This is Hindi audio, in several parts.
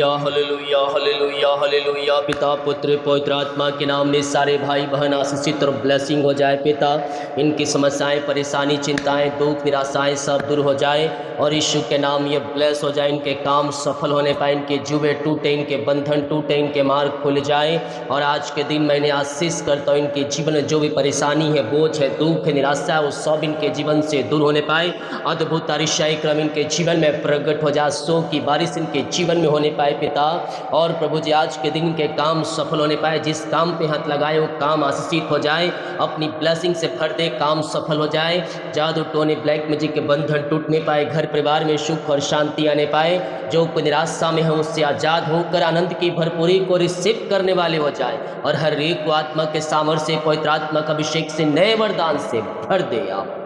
Hallelujah hallelujah hallelujah. पिता पुत्र पवित्र आत्मा के नाम में सारे भाई बहन आशीषित और ब्लेसिंग हो जाए। पिता इनकी समस्याएं, परेशानी, चिंताएं, दुख, निराशाएं सब दूर हो जाए और यीशु के नाम ये ब्लेस हो जाए। इनके काम सफल होने पाए, इनके जुए टूटे, इनके बंधन टूटे, इनके मार्ग खुल जाए। और आज के दिन मैंने आशीष करता हूँ इनके जीवन में जो भी परेशानी है, बोझ है, दुख है, निराशा है, वो सब इनके जीवन से दूर होने पाए। अद्भुत अतिशय क्रम इनके जीवन में प्रकट हो जाए, सो की बारिश इनके जीवन में होने पाए पिता। और प्रभु जी आज के दिन के काम सफल होने पाए, जिस काम पे हाथ लगाए वो काम आशीषित हो जाए, अपनी ब्लेसिंग से भर दे, काम सफल हो जाए। जादू टोने ब्लैक मैजिक के बंधन टूटने पाए, घर परिवार में सुख और शांति आने पाए। जो कोई निराशा में है उससे आजाद होकर आनंद की भरपूरी को रिसीव करने वाले हो जाए और हर एक को आत्मा के सामर्थ्य से, पवित्र आत्मा का अभिषेक से, नए वरदान से भर दे। आप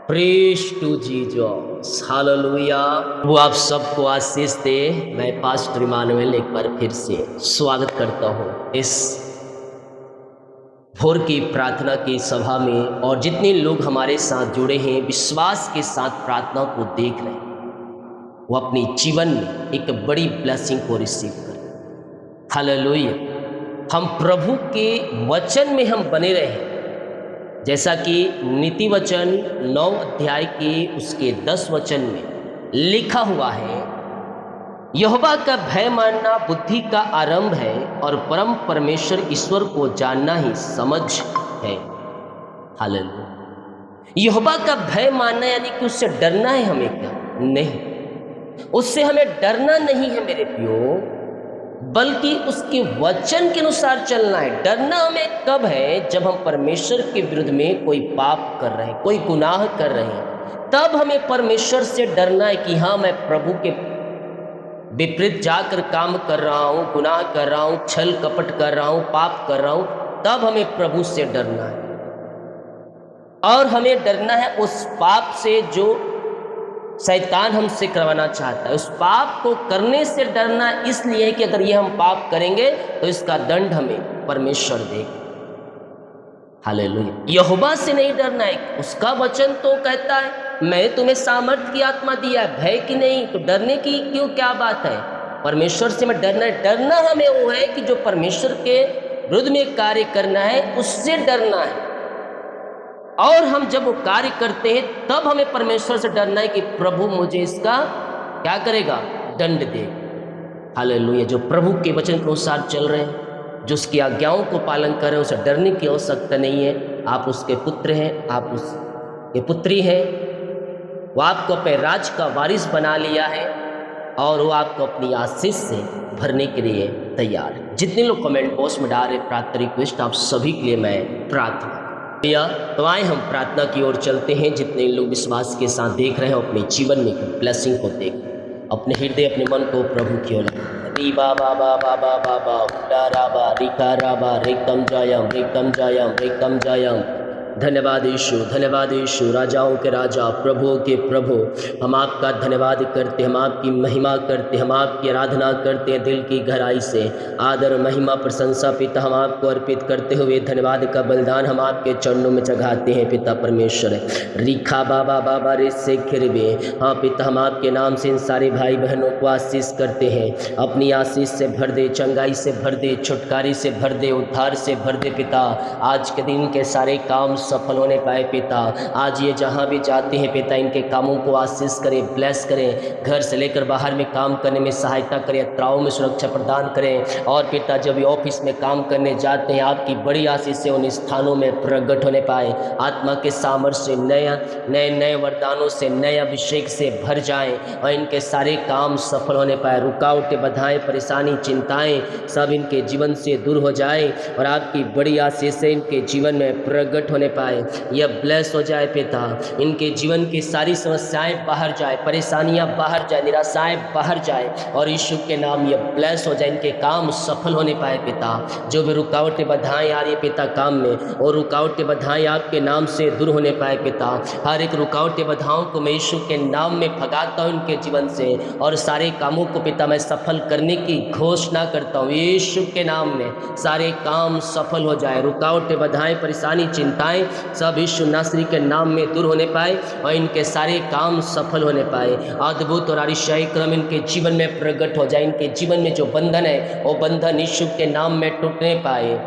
प्रेज टू जीसस, हालेलुया। वो आप सबको आशीष दे। मैं पास्टर इमानुएल एक बार फिर से स्वागत करता हूँ इस भोर की प्रार्थना की सभा में, और जितने लोग हमारे साथ जुड़े हैं विश्वास के साथ प्रार्थना को देख रहे हैं, वो अपने जीवन में एक बड़ी ब्लेसिंग को रिसीव करें। हालेलुया। हम प्रभु के वचन में हम बने रहे, जैसा कि नीति वचन 9 अध्याय के उसके 10 वचन में लिखा हुआ है, यहोवा का भय मानना बुद्धि का आरंभ है और परम परमेश्वर ईश्वर को जानना ही समझ है। हालेलुया। यहोवा का भय मानना यानी कि उससे डरना है हमें क्या? नहीं, उससे हमें डरना नहीं है मेरे प्रियो, बल्कि उसके वचन के अनुसार चलना है। डरना हमें कब है? जब हम परमेश्वर के विरुद्ध में कोई पाप कर रहे हैं, कोई गुनाह कर रहे हैं, तब हमें परमेश्वर से डरना है कि हाँ, मैं प्रभु के विपरीत जाकर काम कर रहा हूँ, गुनाह कर रहा हूँ, छल कपट कर रहा हूँ, पाप कर रहा हूँ। तब हमें प्रभु से डरना है। और हमें डरना है उस पाप से जो शैतान हमसे करवाना चाहता है। उस पाप को करने से डरना इसलिए कि अगर ये हम पाप करेंगे तो इसका दंड हमें परमेश्वर देगा। हालेलुया। यहोवा से नहीं डरना है, उसका वचन तो कहता है मैं तुम्हें सामर्थ्य की आत्मा दिया है, भय की नहीं। तो डरने की क्यों, क्या बात है? परमेश्वर से मैं डरना है। डरना हमें वो है कि जो परमेश्वर के विरुद्ध में कार्य करना है, उससे डरना है। और हम जब वो कार्य करते हैं तब हमें परमेश्वर से डरना है कि प्रभु मुझे इसका क्या करेगा? दंड दे। हालेलुया। जो प्रभु के वचन के अनुसार चल रहे हैं, जो उसकी आज्ञाओं को पालन कर रहे हैं, उसे डरने की आवश्यकता नहीं है। आप उसके पुत्र हैं, आप उसके पुत्री हैं। वो आपको अपने राज का वारिस बना लिया है और वो आपको अपनी आशीष से भरने के लिए तैयार है। जितने लोग कमेंट बॉक्स में डाल रहे प्रार्थना रिक्वेस्ट, आप सभी के लिए मैं प्रार्थना। तो आए हम प्रार्थना की ओर चलते हैं। जितने लोग विश्वास के साथ देख रहे हैं, अपने जीवन में ब्लेसिंग को देख, अपने हृदय, अपने मन को प्रभु की ओर री बाबा बाबा बाबा बाबा राबा रिका राबा रिकम जायम रिकम जायम रिकम जायम। धन्यवाद यीशु, धन्यवाद यीशु, राजाओं के राजा, प्रभुओं के प्रभु। हम आपका धन्यवाद करते, हम आपकी महिमा करते, हम आपकी आराधना करते हैं दिल की गहराई से। आदर, महिमा, प्रशंसा पिता हम आपको अर्पित करते हुए धन्यवाद का बलिदान हम आपके चरणों में चढ़ाते हैं पिता परमेश्वर। रिखा बाबा बाबा रे से खिरबे। हाँ पिता, हम आपके नाम से इन सारे भाई बहनों को आशीष करते हैं। अपनी आशीष से भर दे, चंगाई से भर दे, छुटकारी से भर दे, उद्धार से भर दे पिता। आज के दिन के सारे काम सफल होने पाए पिता। आज ये जहाँ भी जाते हैं पिता, इनके कामों को आशीष करें, ब्लेस करें। घर से लेकर बाहर में काम करने में सहायता करें, यात्राओं में सुरक्षा प्रदान करें। और पिता जब ये ऑफिस में काम करने जाते हैं, आपकी बड़ी आशीष से उन स्थानों में प्रकट होने पाए। आत्मा के सामर्थ्य से नए नए वरदानों से, नए अभिषेक से भर जाएं और इनके सारे काम सफल होने पाए। रुकावटें, बाधाएं, परेशानी, चिंताएं सब इनके जीवन से दूर हो जाए और आपकी बड़ी आशीष से इनके जीवन में प्रकट होने पाए। यह ब्लेस हो जाए पिता। इनके जीवन की सारी समस्याएं बाहर जाए, परेशानियां बाहर जाए, निराशाएं बाहर जाए और यीशु के नाम यह ब्लेस हो जाए। इनके काम सफल होने पाए पिता। जो भी रुकावटें, बाधाएं आ रही है पिता काम में, और रुकावटें, बाधाएं आपके नाम से दूर होने पाए पिता। हर एक रुकावटें, बाधाओं को मैं यीशु के नाम में भगाता हूँ इनके जीवन से, और सारे कामों को पिता मैं सफल करने की घोषणा करता हूँ। यीशु के नाम में सारे काम सफल हो जाए। रुकावटें, बाधाएं, परेशानी, चिंताएं जाए, सब यीशु नासरी के नाम में दूर होने पाए और इनके सारे काम सफल होने पाए। अद्भुत और आश्चर्य क्रम इनके जीवन में प्रकट हो जाए। इनके जीवन में जो बंधन है वो बंधन यीशु के नाम में टूटने पाए।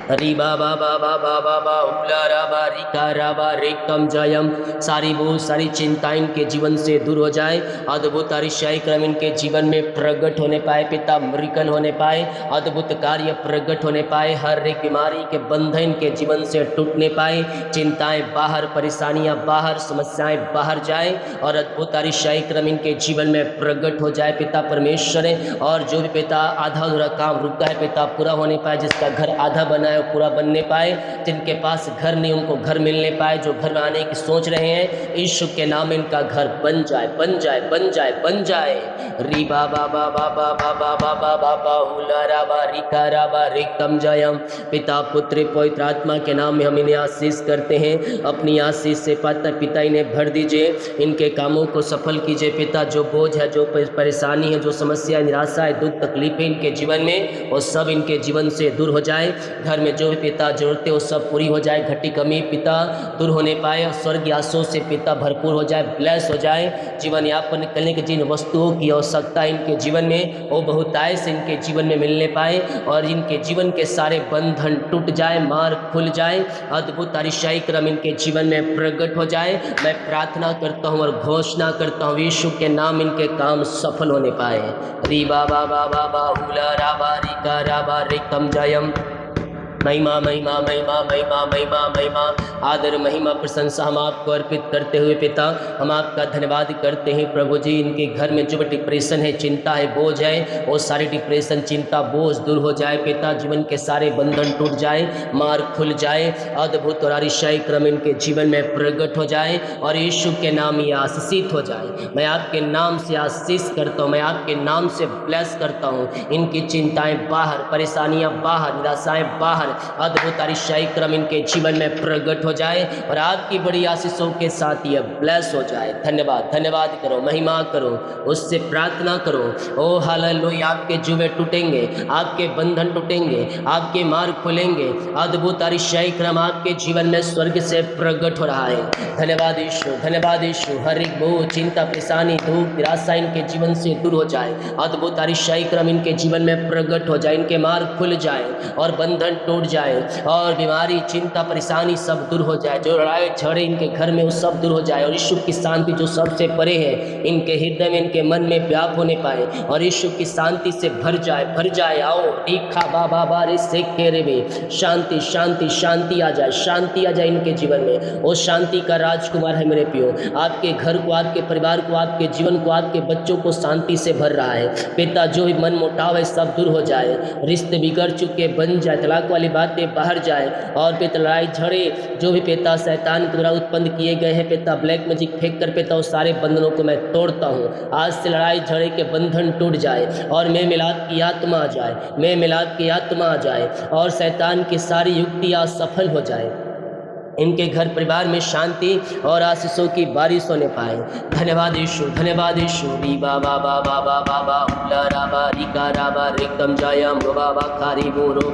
हरी बाबा बाबा बाबा बा उला राबा रिका राबा रेकम जयम। सारी चिंता इनके जीवन से दूर हो जाए। अद्भुत आश्चर्य क्रम इनके जीवन में प्रकट होने पाए। पिता मिरेकल होने पाए, अद्भुत कार्य प्रकट होने पाए। हर एक बीमारी के बंधन इनके जीवन से टूटने पाए। चिंताएं बाहर, परेशानियां बाहर, समस्याएं बाहर जाए और अद्भुत आश्चर्य क्रम इनके जीवन में प्रकट हो जाए। पिता परमेश्वर है, और जो भी पिता आधा अधूरा काम रुका है पिता पूरा होने पाए। जिसका घर आधा बना है पूरा बनने पाए। जिनके पास घर नहीं उनको घर मिलने पाए। जो घर में आने की सोच रहे हैं यीशु के नाम इनका घर बन जाए, बन जाए, बन जाए, बन जाए। री बाबा बाबा बाबा बाबा बाबा हुला राबा रिका राबा रिकम जयम। पिता पुत्र पवित्र आत्मा के नाम में हम इन्हें आशीष करते हैं। अपनी आशीष से पिता इन्हें भर दीजिए, इनके कामों को सफल कीजिए। पिता जो बोझ है, जो परेशानी है, जो समस्या, निराशा है, दुख तकलीफें इनके जीवन में, वो सब इनके जीवन से दूर हो जाए। घर में जो भी पिता जरूरतें वो सब पूरी हो जाए। घटी कमी पिता दूर होने पाए और स्वर्ग आंसू से पिता भरपूर हो जाए, ब्लेस हो जाए। जीवन यापन करने के जिन वस्तुओं की आवश्यकता इनके जीवन में वो बहुतायत से इनके जीवन में मिलने पाए और इनके जीवन के सारे बंधन टूट जाए, मार्ग खुल जाए। अद्भुत आश्चर्य क्रम इनके जीवन में प्रकट हो जाए। मैं प्रार्थना करता हूँ और घोषणा करता हूँ यीशु के नाम इनके काम सफल होने पाए। री बाबा बाबा बाहुला राबा रिका राबा रिकम जयम। महिमा महिमा महिमा महिमा महिमा महिमा आदर महिमा प्रशंसा हम आपको अर्पित करते हुए पिता हम आपका धन्यवाद करते हैं। प्रभु जी, इनके घर में जो डिप्रेशन है, चिंता है, बोझ है, वो सारी डिप्रेशन, चिंता, बोझ दूर हो जाए। पिता जीवन के सारे बंधन टूट जाए, मार्ग खुल जाए। अद्भुत और आश्चर्य क्रम इनके जीवन में प्रकट हो जाए और यीशु के नाम ये आशीषित हो जाए। मैं आपके नाम से आशीष करता हूँ, मैं आपके नाम से ब्लेस करता हूँ। इनकी चिंताएं बाहर, परेशानियां बाहर, निराशाएं बाहर। अद्भुत आश्चर्य क्रम इनके जीवन में प्रकट हो जाए और आपकी बड़ी आशीषों के साथ यह ब्लेस हो जाए। धन्यवाद, धन्यवाद करो, महिमा करो, उससे प्रार्थना करो। ओ हालेलुया, आपके जुए टूटेंगे, आपके बंधन टूटेंगे, आपके मार्ग खुलेंगे। अद्भुत आश्चर्य क्रम आपके जीवन में स्वर्ग से प्रकट हो रहा है। धन्यवाद यीशु, धन्यवाद यीशु। हर एक बोझ, चिंता, परेशानी, दुख, निराशा इनके जीवन से दूर हो जाए। अद्भुत आश्चर्य क्रम इनके जीवन में प्रकट हो जाए, इनके मार्ग खुल जाए और बंधन टूट जाए और बीमारी, चिंता, परेशानी सब दूर हो जाए। जो लड़ाई झगड़े इनके घर में वो सब दूर हो जाए और यीशु की शांति जो सबसे परे है इनके हृदय में, इनके मन में व्याप होने पाए और यीशु की शांति से भर जाए, भर जाए। आओ रीखा बाबा बारे से केरे में शांति, शांति, शांति आ जाए, शांति आ जाए इनके जीवन में। वो शांति का राजकुमार है मेरे प्रियो। आपके घर को, आपके परिवार को, आपके जीवन को, आपके बच्चों को शांति से भर रहा है। पिता जो भी मन मुटाव है सब दूर हो जाए, रिश्ते बिगड़ चुके बन जाए, तलाक वाली बातें बाहर जाए और पिता लड़ाई झगड़े जो भी पिता शैतान के द्वारा उत्पन्न किए गए हैं पिता, ब्लैक मैजिक फेंक कर पिता उस सारे बंधनों को मैं तोड़ता हूँ। आज से लड़ाई झगड़े के बंधन टूट जाए और मैं मिलाद की आत्मा आ जाए, मैं मिलाद की आत्मा आ जाए और शैतान की सारी युक्तियाँ सफल हो जाए। इनके घर परिवार में शांति और आशीषों की बारिश होने पाए। धन्यवाद यीशु, धन्यवाद यीशु। री बाबा बाबा बाबा बाबा राबा रिका राबा रिकम जयम बाबा खारी बोरो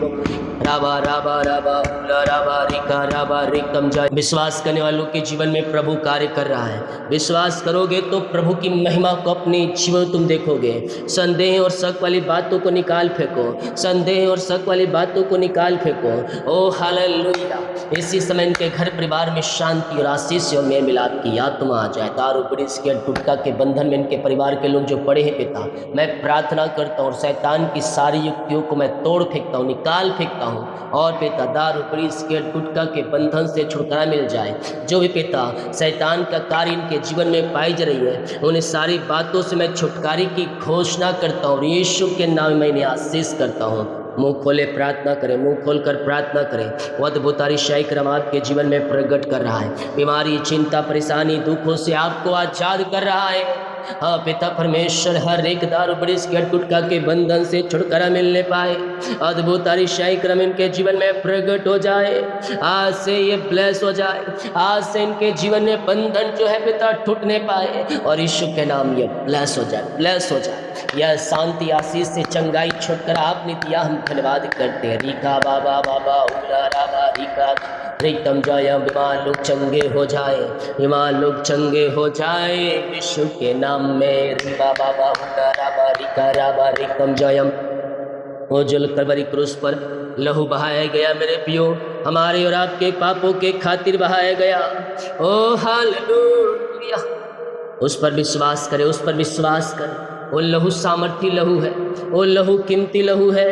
राबा राबा राबा उला राबा रिका राबा रिकम जय। विश्वास करने वालों के जीवन में प्रभु कार्य कर रहा है। विश्वास करोगे तो प्रभु की महिमा को अपने जीवन तुम देखोगे। संदेह और शक वाली बातों को निकाल फेंको, संदेह और शक वाली बातों को निकाल फेंको। ओ हालेलुया। इसी समय इनके घर परिवार में शांति और आशीष और मेल मिलाप की आत्मा आ जाए। दारू बीड़ी सिगरेट गुटखा के बंधन में इनके परिवार के लोग जो पड़े हैं पिता, मैं प्रार्थना करता हूँ शैतान की सारी युक्तियों को मैं तोड़ फेंकता हूँ, निकाल फेंकता हूँ और पिता दारू बीड़ी सिगरेट गुटखा के बंधन से छुटकारा मिल जाए। जो भी पिता शैतान का कार्य इनके जीवन में पाई जा रही है उन्हें सारी बातों से मैं छुटकारे की घोषणा करता हूँ। यीशु के नाम में इन्हें आशीष करता हूँ। मुंह खोले प्रार्थना करें, मुंह खोलकर प्रार्थना करें। वो अद्भुत आश्चर्य क्रम आपके जीवन में प्रकट कर रहा है। बीमारी, चिंता, परेशानी, दुखों से आपको आजाद कर रहा है। हाँ पिता परमेश्वर, हर एक दारू बीड़ी सिगरेट गुटखा के बंधन से छुटकारा मिलने पाए। अद्भुत आश्चर्य क्रम इनके जीवन में प्रकट हो जाए। आज से ये ब्लेस हो जाए। आज से इनके जीवन में बंधन जो है पिता टूटने पाए और यीशु के नाम ये ब्लेस हो जाए, ब्लेस हो जाए। यह शांति आशीष से चंगाई छुटकारा आपने दिया, हम धन्यवाद करते हैं। रिका बाबा बाबा उला राबा रिका रिकम जयम, बीमार लोग चंगे हो जाए, बीमार लोग चंगे हो जाए विश्व के नाम में। रिबा बाबा उला राबा रिका राबा रिकम जयम। वो जो कलवरी क्रूस पर लहू बहाया गया मेरे पियो, हमारे और आपके पापों के खातिर बहाया गया। ओ हालेलुया। उस पर विश्वास करें, उस पर विश्वास करें। वो लहू सामर्थी लहू है, वो लहू कीमती लहू है।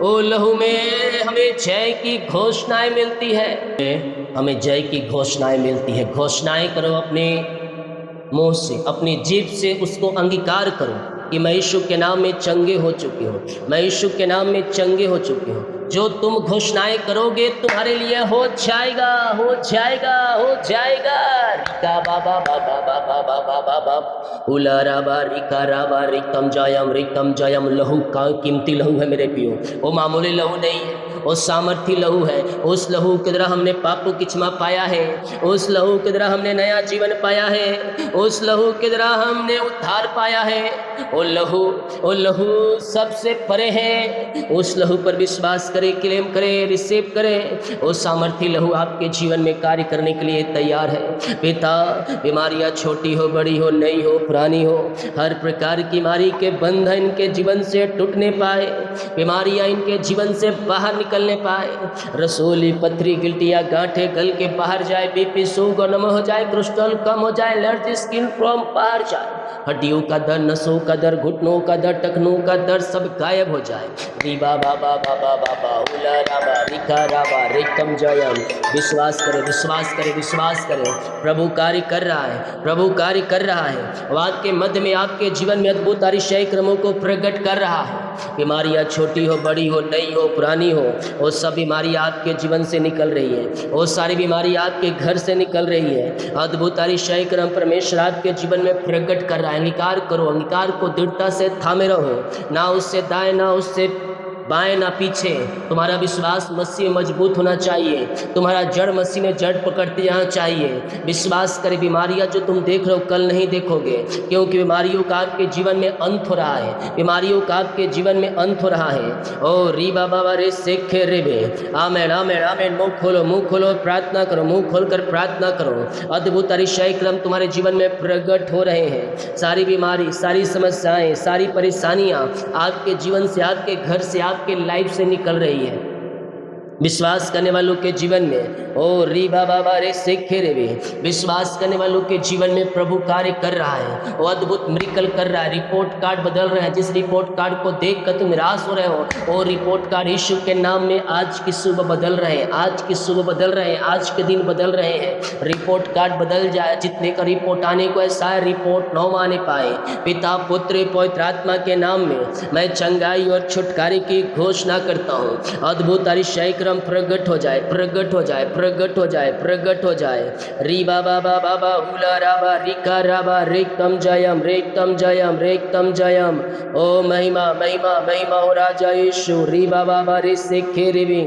वो लहू में हमें जय की घोषणाएं मिलती है, हमें जय की घोषणाएं मिलती है। घोषणाएं करो अपने मुंह से, अपनी जीभ से उसको अंगीकार करो कि मैं यीशु के नाम में चंगे हो चुके हो, मैं यीशु के नाम में चंगे हो चुके हो। जो तुम घोषणाएं करोगे तुम्हारे लिए हो जाएगा, हो जाएगा, हो जाएगा। रिका बाबा बाबा बाबा बाबा बाबा उला राबा रिका राबा रिकम जयम। लहू का कीमती लहू है मेरे पियो, वो मामूली लहू नहीं है, वो सामर्थी लहू है। उस लहू के द्वारा हमने पापों की क्षमा पाया है, उस लहू के द्वारा हमने नया जीवन पाया है, उस लहू के द्वारा हमने उद्धार पाया है। वो लहू सबसे परे है। उस लहू पर विश्वास करें, क्लेम करें, रिसीव करें। वो सामर्थी लहू आपके जीवन में कार्य करने के लिए तैयार है। पिता, बीमारियां छोटी हो, बड़ी हो, नई हो, पुरानी हो, हर प्रकार की बीमारी के बंधन इनके जीवन से टूटने पाए, बीमारियां इनके जीवन से बाहर निकलने पाए। रसोली, पथरी, गिल्टियाँ, गांठे गल के बाहर जाए, बीपी, शुगर नम हो जाए, कोलेस्ट्रॉल कम हो जाए, एलर्जी, स्किन प्रॉब्लम बाहर जाए, हड्डियों का दर्द, नसों का दर्द, घुटनों का दर्द, टखनों का दर्द सब गायब हो जाए। रिबा बाबा बाबा बाबा उला राबा रिका राबा रिकम जयम। विश्वास करें, विश्वास करें, विश्वास करें। प्रभु कार्य कर रहा है, प्रभु कार्य कर रहा है। वाद के मध्य में आपके जीवन में अद्भुत आश्चर्य क्रमों को प्रकट कर रहा है। बीमारियां छोटी हो, बड़ी हो, नई हो, पुरानी हो, वो सब बीमारियां आपके जीवन से निकल रही है, वो सारी बीमारी आपके घर से निकल रही है। अद्भुत आश्चर्य क्रम परमेश्वर आपके जीवन में प्रकट कर रहा है। अंगीकार करो, अंगीकार को दृढ़ता से थामे रहो, ना उससे दाएं ना उससे बाएं ना पीछे। तुम्हारा विश्वास मसीह में मजबूत होना चाहिए, तुम्हारा जड़ मसीह में जड़ पकड़ते जाना चाहिए। विश्वास करें, बीमारियां जो तुम देख रहे हो कल नहीं देखोगे, क्योंकि बीमारियों का आपके जीवन में अंत हो रहा है, बीमारियों का आपके जीवन में अंत हो रहा है। ओ री बाबा रे सेखे रे बे आमेन आमेन आमेन। मुंह खोलो, मुंह खोलो, प्रार्थना करो, मुंह खोलकर प्रार्थना करो। अद्भुत आश्चर्य क्रम तुम्हारे जीवन में प्रकट हो रहे हैं। सारी बीमारी, सारी समस्याएं, सारी परेशानियां आपके जीवन से, आपके घर से, आपके लाइफ से निकल रही है। विश्वास करने वालों के जीवन में ओ री बाबा रे सेखे रे बे, विश्वास करने वालों के जीवन में प्रभु कार्य कर रहा है, वो अद्भुत मिरेकल कर रहा है। रिपोर्ट कार्ड बदल रहे हैं। जिस रिपोर्ट कार्ड को देखकर तुम निराश हो रहे हो, वो रिपोर्ट कार्ड यीशु के नाम में आज की सुबह बदल रहे हैं, आज की सुबह बदल रहे हैं, आज के दिन बदल रहे हैं। रिपोर्ट कार्ड बदल जाए। जितने का रिपोर्ट आने को है, शायद रिपोर्ट न आने पाए। पिता, पुत्र, पवित्र आत्मा के नाम में मैं चंगाई और छुटकारे की घोषणा करता हूँ। अद्भुत आश्चर्य क्रम प्रकट हो जाए, प्रकट हो जाए, प्रकट हो जाए, प्रकट हो जाए। री बाबा बाबा बा उला राबा रिका राबा रेकम जयम, रेकम जयम, रेकम जयम। ओ महिमा महिमा महिमा हो राजा यीशु। री बाबा रे सेखे रिबी।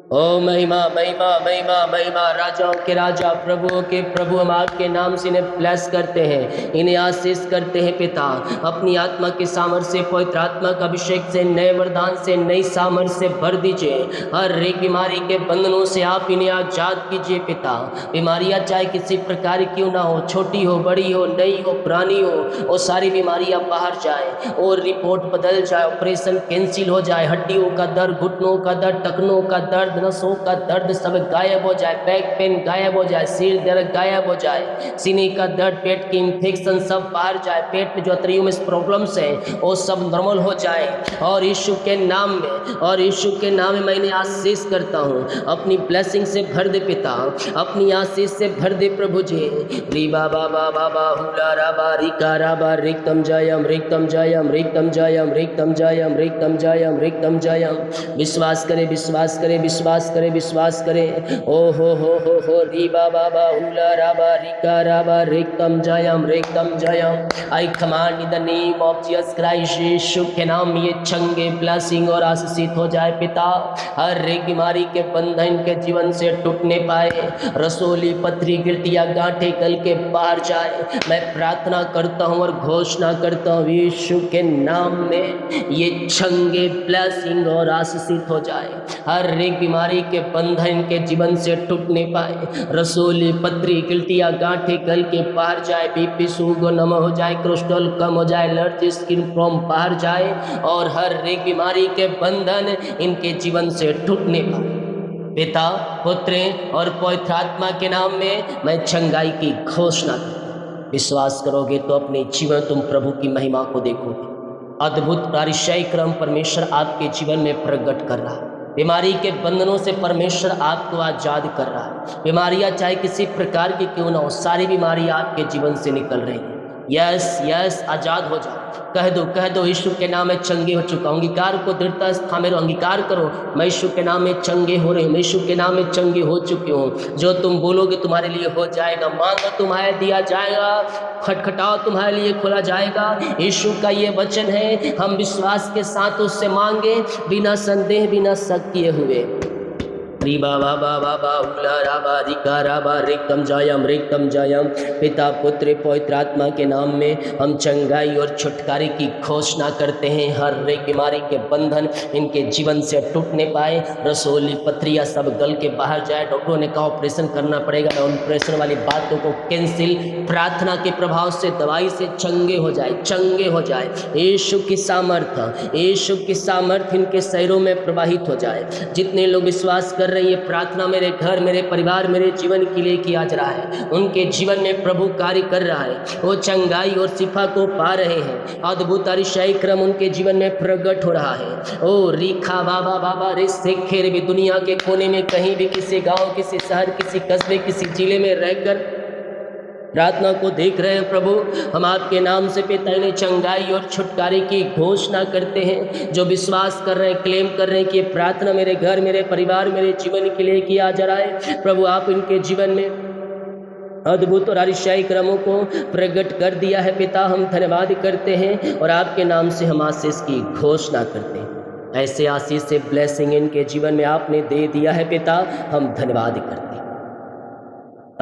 ओ महिमा महिमा महिमा महिमा। राजाओं के राजा, प्रभुओं के प्रभु, हम आपके नाम से इन्हें ब्लेस करते हैं, इन्हें आशीष करते हैं। पिता, अपनी आत्मा के सामर्थ्य से, पवित्र आत्मा का अभिषेक से, नए वरदान से, नई सामर्थ्य से भर दीजिए। हर एक बीमारी के बंधनों से आप इन्हें आजाद कीजिए। पिता, बीमारियां चाहे किसी प्रकार क्यों ना हो, छोटी हो, बड़ी हो, नई हो, पुरानी हो, वो सारी बीमारियां बाहर जाए और रिपोर्ट बदल जाए, ऑपरेशन कैंसिल हो जाए। हड्डियों का दर्द, घुटनों का दर्द, टखनों का दर्द, नसों का दर्द सब गायब हो जाए। बैक पेन गायब हो जाए, सिर दर्द गायब हो जाए, सीने का दर्द, पेट की इंफेक्शन सब बाहर जाए। पेट में जो अतरियों में प्रॉब्लम्स हैं वो सब नॉर्मल हो जाए। और यीशु के नाम में, और यीशु के नाम में मैं इन्हें आशीष करता हूँ। अपनी ब्लेसिंग से भर दे पिता, अपनी आशीष से भर दे प्रभु जी। री बाबा बाबा बाहुला राबा रिका राबा रिकम जयम, रिकम जयम, रिकम जयम, रिकम जयम, रिकम जयम, रिकम जयम। विश्वास करे, विश्वास करे, विश्वास विश्वास करें, विश्वास करें। ओ हो री बाबा बा उला राबा रिका राबा रेकम जयम। I command in the name of Jesus Christ, Yeshu के नाम ये चंगे ब्लेसिंग और आशीषित हो जाए पिता। हर एक बीमारी के बंधन के जीवन से टूटने पाए, रसोली पथरी गिल्टियाँ गांठे गल के बाहर जाए। मैं प्रार्थना करता हूँ और घोषणा करता हूँ यीशु के नाम में ये चंगे ब्लेसिंग और आशीषित हो जाए। हर एक बीमारी के बंधन के जीवन से टूटने पाए, रसोली पथरी गिल्टियाँ गांठे गल के बाहर जाए, बीपी शुगर नम हो जाए, कोलेस्ट्रॉल कम हो जाए, एलर्जी स्किन प्रॉब्लम बाहर जाए और हर एक बीमारी के बंधन इनके जीवन से टूटने पाए। पिता, पुत्र और पवित्र आत्मा के नाम में मैं चंगाई की घोषणा करता हूं। विश्वास करोगे तो अपने जीवन तुम प्रभु की महिमा को देखोगे। अद्भुत कार्यशाही क्रम परमेश्वर आपके जीवन में प्रकट कर रहा है। बीमारी के बंधनों से परमेश्वर आपको आजाद कर रहा है। बीमारियां चाहे किसी प्रकार की क्यों ना हो, सारी बीमारी आपके जीवन से निकल रही है। यस आजाद हो जाओ। कह दो यीशु के नाम में चंगे हो चुका हूँ। अंगीकार को दृढ़ता से थामे रहो, अंगीकार करो, मैं यीशु के नाम में चंगे हो रही हूँ, मैं यीशु के नाम में चंगे हो चुकी हूँ। जो तुम बोलोगे तुम्हारे लिए हो जाएगा। मांगो तुम्हारे दिया जाएगा, खटखटाओ तुम्हारे लिए खोला जाएगा। यीशु का ये वचन है, हम विश्वास के साथ उससे मांगे, बिना संदेह बिना शक किए हुए। पिता पुत्र पवित्र आत्मा के नाम में हम चंगाई और छुटकारे की घोषणा करते हैं। हर एक बीमारी के बंधन इनके जीवन से टूटने पाए, रसोली पथरियाँ सब गल के बाहर जाए। डॉक्टरों ने कहा ऑपरेशन करना पड़ेगा, मैं ऑपरेशन वाली बातों को कैंसिल, प्रार्थना के प्रभाव से दवाई से चंगे हो जाए। यीशु की सामर्थ इनके शरीरों में प्रवाहित हो जाए। जितने लोग विश्वास कर रहे हैं ये प्रार्थना मेरे घर, मेरे परिवार, मेरे जीवन के लिए किया जा रहा है, उनके जीवन में प्रभु कार्य कर रहा है। वो चंगाई और शिफा को पा रहे हैं। अद्भुत अरिशाई क्रम उनके जीवन में प्रकट हो रहा है। ओ रीखा बाबा रे शेखेर भी दुनिया के कोने में कहीं भी, किसी गांव, किसी शहर, किसी कस्बे, किसी जिले में रहकर प्रार्थना को देख रहे हैं प्रभु, हम आपके नाम से पिता ने चंगाई और छुटकारे की घोषणा करते हैं। जो विश्वास कर रहे हैं, क्लेम कर रहे हैं कि ये प्रार्थना मेरे घर, मेरे परिवार, मेरे जीवन के लिए किया जा रहा है, प्रभु आप इनके जीवन में अद्भुत और अरिशाई क्रमों को प्रकट कर दिया है। पिता हम धन्यवाद करते हैं और आपके नाम से हम आशीष की घोषणा करते हैं। ऐसे आशीष से ब्लेसिंग इनके जीवन में आपने दे दिया है पिता, हम धन्यवाद करते हैं।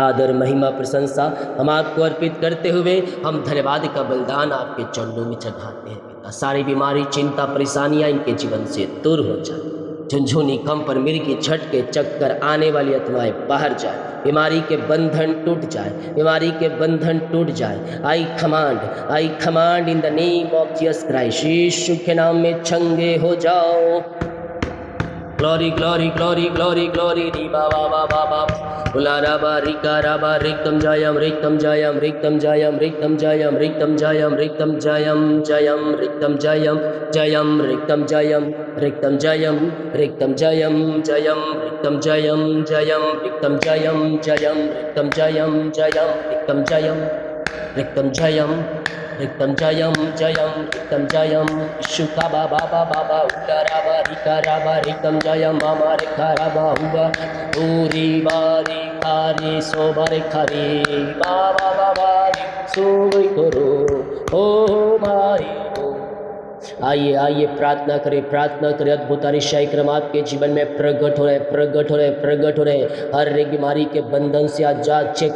आदर महिमा प्रशंसा हम आपको अर्पित करते हुए हम धन्यवाद का बलिदान आपके चरणों में चढ़ाते हैं पिता। सारी बीमारी, चिंता, परेशानियां इनके जीवन से दूर हो जाए। झुंझुनी, कंपन, मिर्गी, झटके, चक्कर, आने वाली आत्माएं बाहर जाए। बीमारी के बंधन टूट जाए। I command in the name of Jesus Christ, Yeshu के नाम में चंगे हो जाओ। ग्लोरी री बाबा उलाराबा रिकाराबा रिक्तम जयम शुका बाबा उलाराबा रिकाराबा रिक्तम जयम मामा रेखाराबा हुआ पूरी बारी खारी सोबारे खारी बाबा सोई करो ओ मारी। आइए प्रार्थना करें। अद्भुत अरिशाई क्रम आपके जीवन में प्रकट हो रहे। हर एक बीमारी के बंधन से आजाद। चेक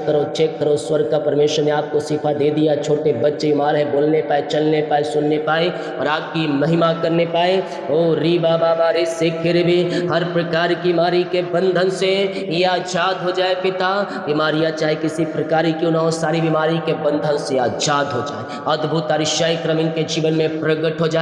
करो स्वर्ग का परमेश्वर ने आपको शिफा दे दिया। छोटे बच्चे बीमार है, बोलने पाए, चलने पाए, सुनने पाए और आपकी महिमा करने पाए। ओ री बाबा रे शेखेर भी हर प्रकार की बीमारी के बंधन से ये आजाद हो जाए पिता। बीमारियां चाहे किसी प्रकार की क्यों ना हो, सारी बीमारी के बंधन से आजाद हो जाए। अद्भुत अरिशाई क्रम इनके जीवन में प्रकट हो जाए,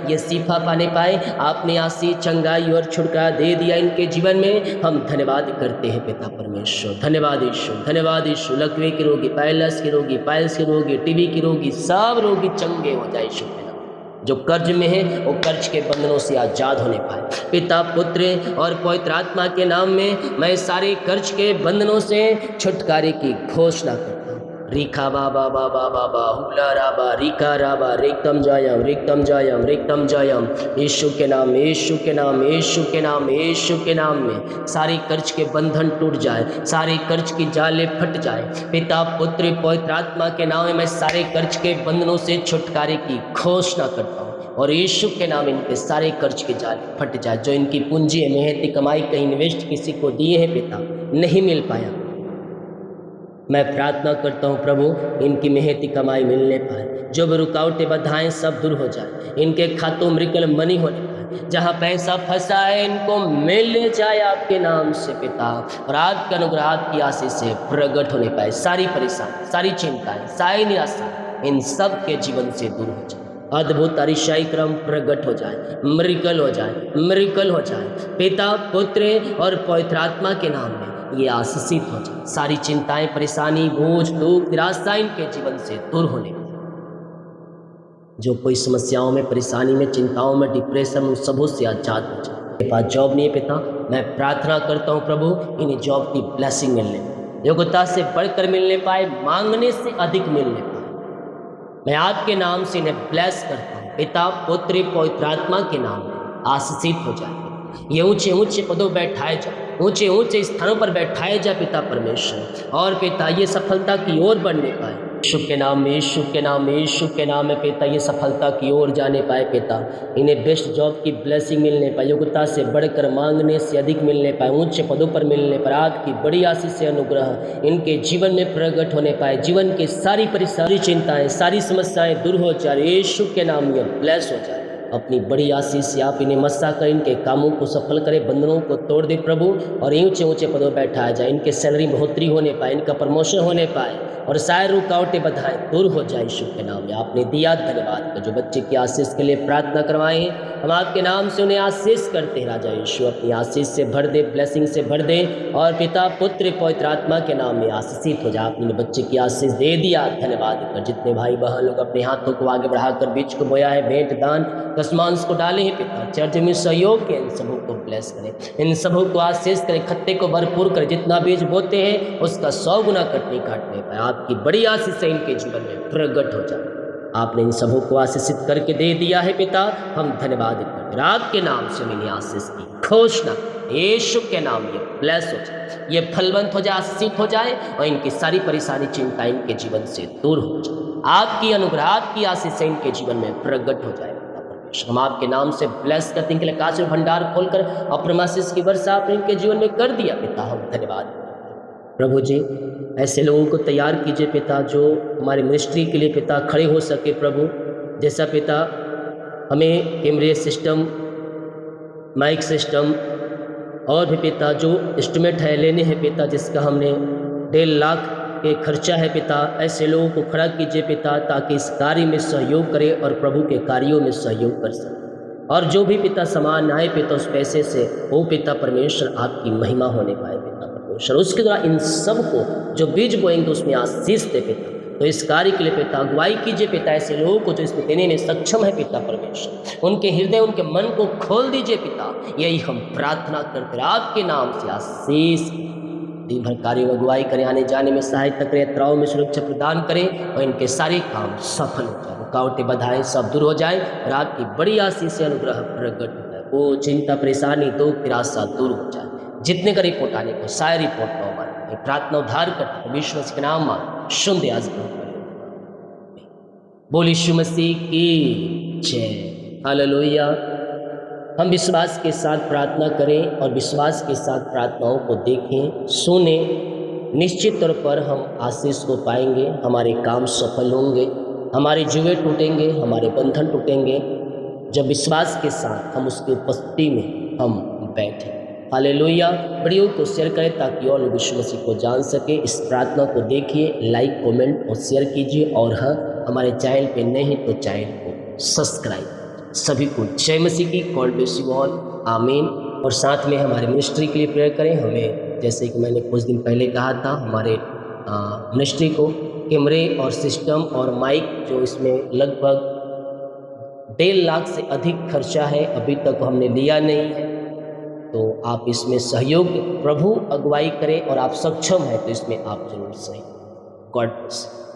ये शिफा पाने पाए। आपने आशीष, चंगाई और छुटकारा दे दिया इनके जीवन में। हम धन्यवाद करते हैं पिता परमेश्वर। धन्यवाद यीशु। लकवे के रोगी, पैलस के रोगी, पाइल्स के रोगी, टीबी के रोगी, सब रोगी चंगे हो जाए यीशु के नाम। जो कर्ज में है वो कर्ज के बंधनों से आजाद होने पाए। पिता, पुत्र और पवित्र आत्मा के नाम में मैं सारे कर्ज के बंधनों से छुटकारे की घोषणा करता हूँ। रिखा बाबा बाबा बाबा हुला राबा रिका राबा रिक्तम जायम रिक्तम जायम रिक्तम जायम। यीशु के नाम, यीशु के नाम, यीशु के नाम, यीशु के नाम में सारे कर्ज के बंधन टूट जाए, सारे कर्ज की जाले फट जाए। पिता पुत्र पवित्र आत्मा के नाम में मैं सारे कर्ज के बंधनों से छुटकारे की घोषणा करता हूँ और यीशु के नाम इनके सारे कर्ज के जाले फट जाए। जो इनकी पूंजी मेहनती कमाई कहीं इन्वेस्ट किसी को दिए हैं पिता, नहीं मिल पाया, मैं प्रार्थना करता हूँ प्रभु इनकी मेहनती कमाई मिलने पाए। जो भी रुकावटें बाधाएं सब दूर हो जाए, इनके खातों मृकल मनी होने पाए। जहाँ पैसा फंसा है इनको मिल जाए आपके नाम से पिता, और आपके अनुग्रह आपकी आशीष से प्रकट होने पाए। सारी परेशानी, सारी चिंताएं, सारी निराशा इन सब के जीवन से दूर हो जाए। अद्भुत अरिशाई क्रम प्रकट हो जाए, मृकल हो जाए, मृकल हो जाए। पिता पुत्र और पवित्र आत्मा के नाम में ये आशीषित हो जाए। सारी चिंताएं, परेशानी, बोझ, दुख, निराशा इनके जीवन से दूर होने, जो कोई समस्याओं में, परेशानी में, चिंताओं में, डिप्रेशन में, सबों से आजाद हो जाए। मेरे पास जॉब नहीं है पिता, मैं प्रार्थना करता हूँ प्रभु इन्हें जॉब की ब्लेसिंग मिलने, योग्यता से बढ़कर मिलने पाए, मांगने से अधिक मिलने पाए। मैं आपके नाम से इन्हें ब्लेस करता हूँ। पिता पुत्र पवित्र आत्मा के नाम में आशीषित हो जाए। ये ऊंचे ऊंचे पदों बैठाए जाए, ऊंचे ऊंचे स्थानों पर बैठाए जाए पिता परमेश्वर, और पिता ये सफलता की ओर बढ़ने पाए। यीशु के नाम में, यीशु के नाम में, यीशु के नाम में पिता ये सफलता की ओर जाने पाए। पिता इन्हें बेस्ट जॉब की ब्लेसिंग मिलने पाए, योग्यता से बढ़कर मांगने से अधिक मिलने पाए, ऊंचे पदों पर मिलने पर आपकी बड़ी आशीष से अनुग्रह इनके जीवन में प्रकट होने पाए। जीवन की सारी परेशानी, चिंताएं, सारी समस्याएं दूर हो जाए। यीशु के नाम में ब्लेस हो जाए। अपनी बड़ी आशीष से आप इन्हें मस्सा कर इनके कामों को सफल करें, बंधनों को तोड़ दे प्रभु, और ऊंचे ऊंचे पदों बैठाया जाए। इनके सैलरी में बढ़ोतरी होने पाए, इनका प्रमोशन होने पाए, और सारे रुकावटें बाधाएं दूर हो जाए। यीशु के नाम में आपने दिया, धन्यवाद। जो बच्चे की आशीष के लिए प्रार्थना करवाए हैं, हम आपके नाम से उन्हें आशीष करते हैं। राजा यीशु अपनी आशीष से भर दे, ब्लेसिंग से भर दे, और पिता पुत्र पवित्र आत्मा के नाम में आशीषित हो जाए। आपने बच्चे की आशीष दे दिया, धन्यवाद। जितने भाई बहन लोग अपने हाथों को आगे बढ़ाकर बीज को बोया है, भेंट दान दशमांश को डाले हैं पिता, चर्च में सहयोग के इन सबों को ब्लेस करें, इन सबों को आशीष करें, खत्ते को भरपूर करें। जितना बीज बोते हैं उसका 100 गुना कटनी काटने पाए। आपकी बड़ी आशीष से इनके जीवन में प्रकट हो जाए। आपने इन सबों को आशीषित करके दे दिया है पिता, हम धन्यवाद करते हैं। आपके नाम से मैंने आशीष की घोषणा, यीशु के नाम ये ब्लेस हो जाए, ये फलवंत हो जाए, आशीषित हो जाए, और इनकी सारी परेशानी, चिंता इनके जीवन से दूर हो जाए। आपकी अनुग्रह, आपकी आशीष से इनके जीवन में प्रकट हो जाए। हम आपके नाम से ब्लेस करते हैं। काश भंडार खोलकर अपने आशीष की वर्षा आपने इनके जीवन में कर दिया पिता, हम धन्यवाद। प्रभु जी ऐसे लोगों को तैयार कीजिए पिता, जो हमारे मिनिस्ट्री के लिए पिता खड़े हो सके प्रभु। जैसा पिता हमें कैमरे सिस्टम, माइक सिस्टम और भी पिता जो इंस्ट्रूमेंट है लेने हैं पिता, जिसका हमने 1.5 लाख के खर्चा है पिता, ऐसे लोगों को खड़ा कीजिए पिता, ताकि इस कार्य में सहयोग करे और प्रभु के कार्यों में सहयोग कर सके। और जो भी पिता सामान आए पिता, उस पैसे से वो पिता परमेश्वर आपकी महिमा होने पाए पिता परमेश्वर। उसके द्वारा इन सब को जो बीज बोएंगे उसमें आशीष दे पिता। तो इस कार्य के लिए पिता अगुवाई कीजिए पिता, ऐसे लोगों को जो इसमें देने में सक्षम है पिता परमेश्वर, उनके हृदय, उनके मन को खोल दीजिए पिता। यही हम प्रार्थना करते आपके नाम से आशीष। दिन भर कार्यों में अगुवाई करें, आने जाने में सहायता करें, यात्राओं में सुरक्षा प्रदान करें, और इनके सारे काम सफल हो जाए, रुकावटें बाधाएं सब दूर हो जाए, और आपकी बड़ी आशीष से अनुग्रह प्रकट हो जाए। वो चिंता, परेशानी, दुख, निराशा दूर हो जाए। जितने का रिपोर्ट आने को सारे रिपोर्ट को प्रार्थना उद्धार करते विश्व के नाम मान शुद्ध आज बोली यीशु मसीह की जय, हालेलुया। हम विश्वास के साथ प्रार्थना करें और विश्वास के साथ प्रार्थनाओं को देखें, सुनें। निश्चित तौर पर हम आशीष को पाएंगे, हमारे काम सफल होंगे, हमारे जुए टूटेंगे, हमारे बंधन टूटेंगे, जब विश्वास के साथ हम उसकी उपस्थिति में हम बैठें। हालेलुया। वीडियो को शेयर करें ताकि और लोग यीशु मसीह को जान सके। इस प्रार्थना को देखिए, लाइक, कमेंट और शेयर कीजिए, और हाँ, हमारे चैनल पे नहीं तो चैनल को सब्सक्राइब। सभी को जय मसीह की, गॉड ब्लेस यू ऑल, आमीन। और साथ में हमारे मिनिस्ट्री के लिए प्रेयर करें। हमें जैसे कि मैंने कुछ दिन पहले कहा था, हमारे मिनिस्ट्री को कैमरे और सिस्टम और माइक जो इसमें लगभग 1.5 लाख से अधिक खर्चा है, अभी तक हमने लिया नहीं है। तो आप इसमें सहयोग, प्रभु अगुवाई करें, और आप सक्षम हैं तो इसमें आप जरूर सही गॉड ब्लेस।